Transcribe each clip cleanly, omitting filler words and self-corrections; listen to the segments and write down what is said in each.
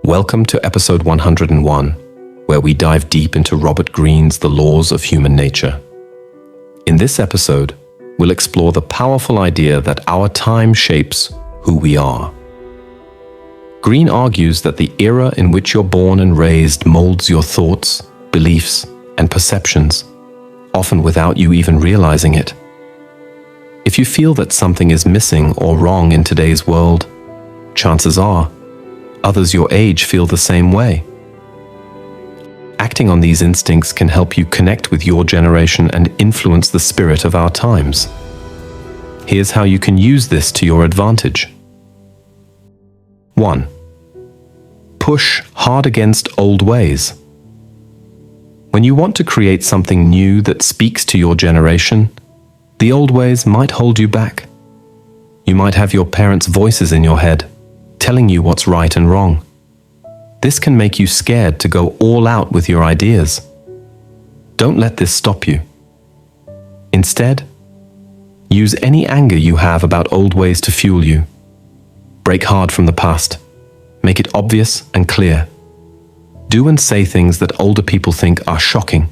Welcome to episode 101, where we dive deep into Robert Greene's The Laws of Human Nature. In this episode, we'll explore the powerful idea that our time shapes who we are. Greene argues that the era in which you're born and raised molds your thoughts, beliefs, and perceptions, often without you even realizing it. If you feel that something is missing or wrong in today's world, chances are others your age feel the same way. Acting on these instincts can help you connect with your generation and influence the spirit of our times. Here's how you can use this to your advantage. 1. Push hard against old ways. When you want to create something new that speaks to your generation, the old ways might hold you back. You might have your parents' voices in your head, telling you what's right and wrong. This can make you scared to go all out with your ideas. Don't let this stop you. Instead, use any anger you have about old ways to fuel you. Break hard from the past. Make it obvious and clear. Do and say things that older people think are shocking.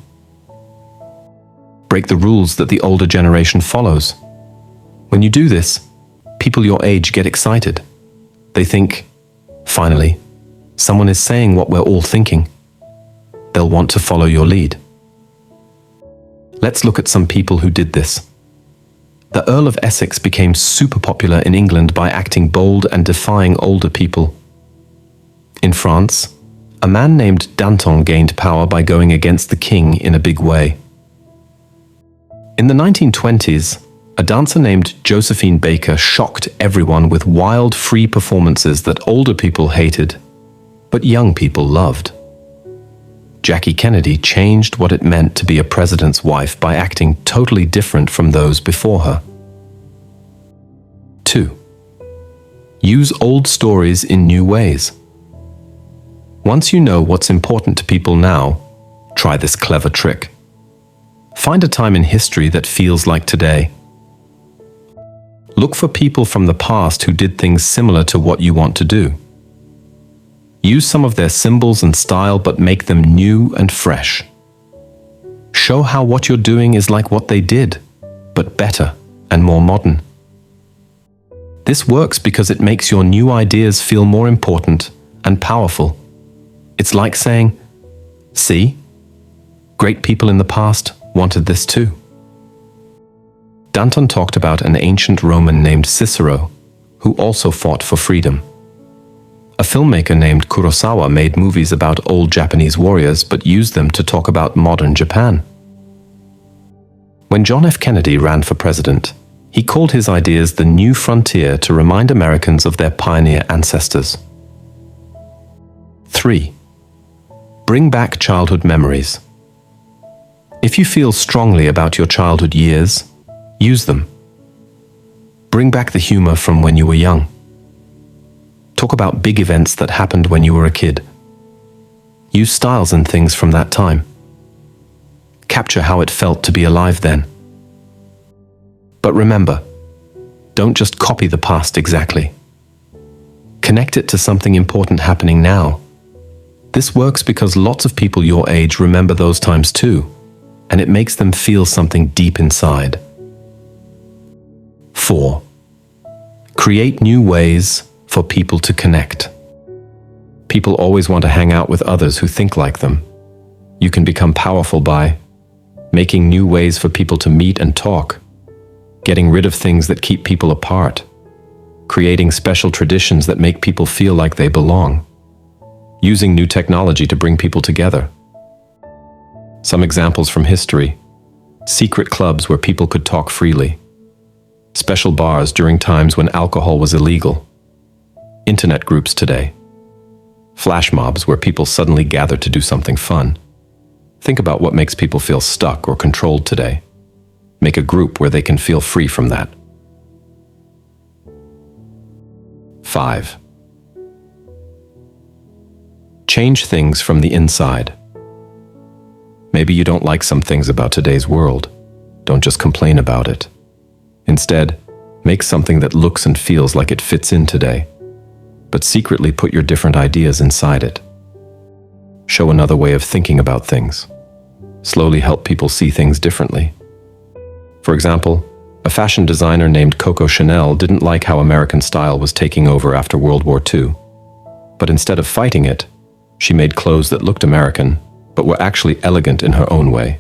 Break the rules that the older generation follows. When you do this, people your age get excited. They think, finally, someone is saying what we're all thinking. They'll want to follow your lead. Let's look at some people who did this. The Earl of Essex became super popular in England by acting bold and defying older people. In France, a man named Danton gained power by going against the king in a big way. In the 1920s, a dancer named Josephine Baker shocked everyone with wild, free performances that older people hated, but young people loved. Jackie Kennedy changed what it meant to be a president's wife by acting totally different from those before her. 2. Use old stories in new ways. Once you know what's important to people now, try this clever trick. Find a time in history that feels like today. Look for people from the past who did things similar to what you want to do. Use some of their symbols and style, but make them new and fresh. Show how what you're doing is like what they did, but better and more modern. This works because it makes your new ideas feel more important and powerful. It's like saying, see, great people in the past wanted this too. Danton talked about an ancient Roman named Cicero, who also fought for freedom. A filmmaker named Kurosawa made movies about old Japanese warriors but used them to talk about modern Japan. When John F. Kennedy ran for president, he called his ideas the new frontier to remind Americans of their pioneer ancestors. 3. Bring back childhood memories. If you feel strongly about your childhood years, use them. Bring back the humor from when you were young. Talk about big events that happened when you were a kid. Use styles and things from that time. Capture how it felt to be alive then. But remember, don't just copy the past exactly. Connect it to something important happening now. This works because lots of people your age remember those times too, and it makes them feel something deep inside. 4. Create new ways for people to connect. People always want to hang out with others who think like them. You can become powerful by making new ways for people to meet and talk, getting rid of things that keep people apart, creating special traditions that make people feel like they belong, using new technology to bring people together. Some examples from history: secret clubs where people could talk freely, special bars during times when alcohol was illegal, internet groups today, flash mobs where people suddenly gather to do something fun. Think about what makes people feel stuck or controlled today. Make a group where they can feel free from that. 5. Change things from the inside. Maybe you don't like some things about today's world. Don't just complain about it. Instead, make something that looks and feels like it fits in today. but secretly put your different ideas inside it. Show another way of thinking about things. Slowly help people see things differently. For example, a fashion designer named Coco Chanel didn't like how American style was taking over after World War II. But instead of fighting it, she made clothes that looked American, but were actually elegant in her own way.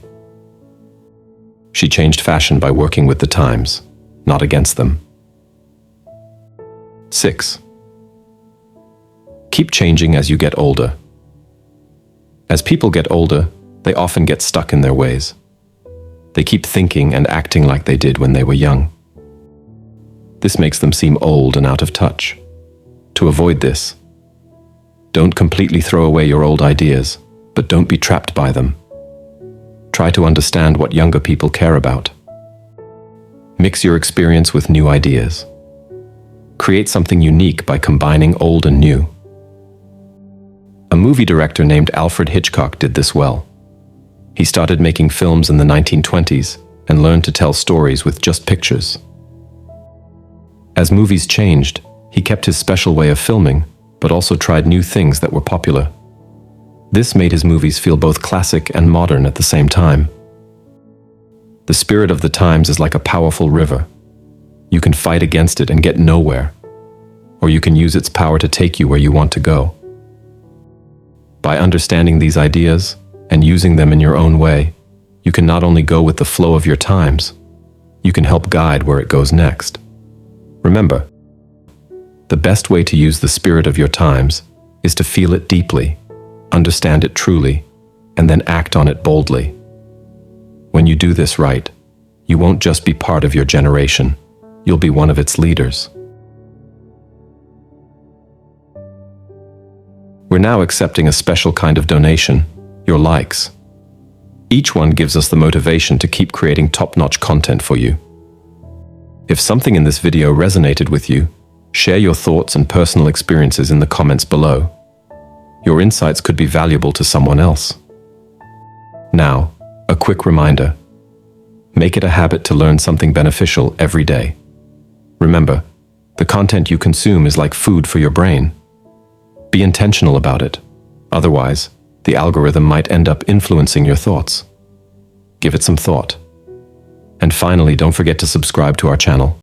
She changed fashion by working with the times, not against them. 6. Keep changing as you get older. As people get older, they often get stuck in their ways. They keep thinking and acting like they did when they were young. This makes them seem old and out of touch. To avoid this, don't completely throw away your old ideas, but don't be trapped by them. Try to understand what younger people care about. Mix your experience with new ideas. Create something unique by combining old and new. A movie director named Alfred Hitchcock did this well. He started making films in the 1920s and learned to tell stories with just pictures. As movies changed, he kept his special way of filming, but also tried new things that were popular. This made his movies feel both classic and modern at the same time. The spirit of the times is like a powerful river. You can fight against it and get nowhere, or you can use its power to take you where you want to go. By understanding these ideas and using them in your own way, you can not only go with the flow of your times, you can help guide where it goes next. Remember, the best way to use the spirit of your times is to feel it deeply, understand it truly, and then act on it boldly. When you do this right, you won't just be part of your generation, you'll be one of its leaders. We're now accepting a special kind of donation, your likes. Each one gives us the motivation to keep creating top-notch content for you. If something in this video resonated with you, share your thoughts and personal experiences in the comments below. Your insights could be valuable to someone else. Now, a quick reminder. Make it a habit to learn something beneficial every day. Remember, the content you consume is like food for your brain. Be intentional about it. Otherwise, the algorithm might end up influencing your thoughts. Give it some thought. And finally, don't forget to subscribe to our channel.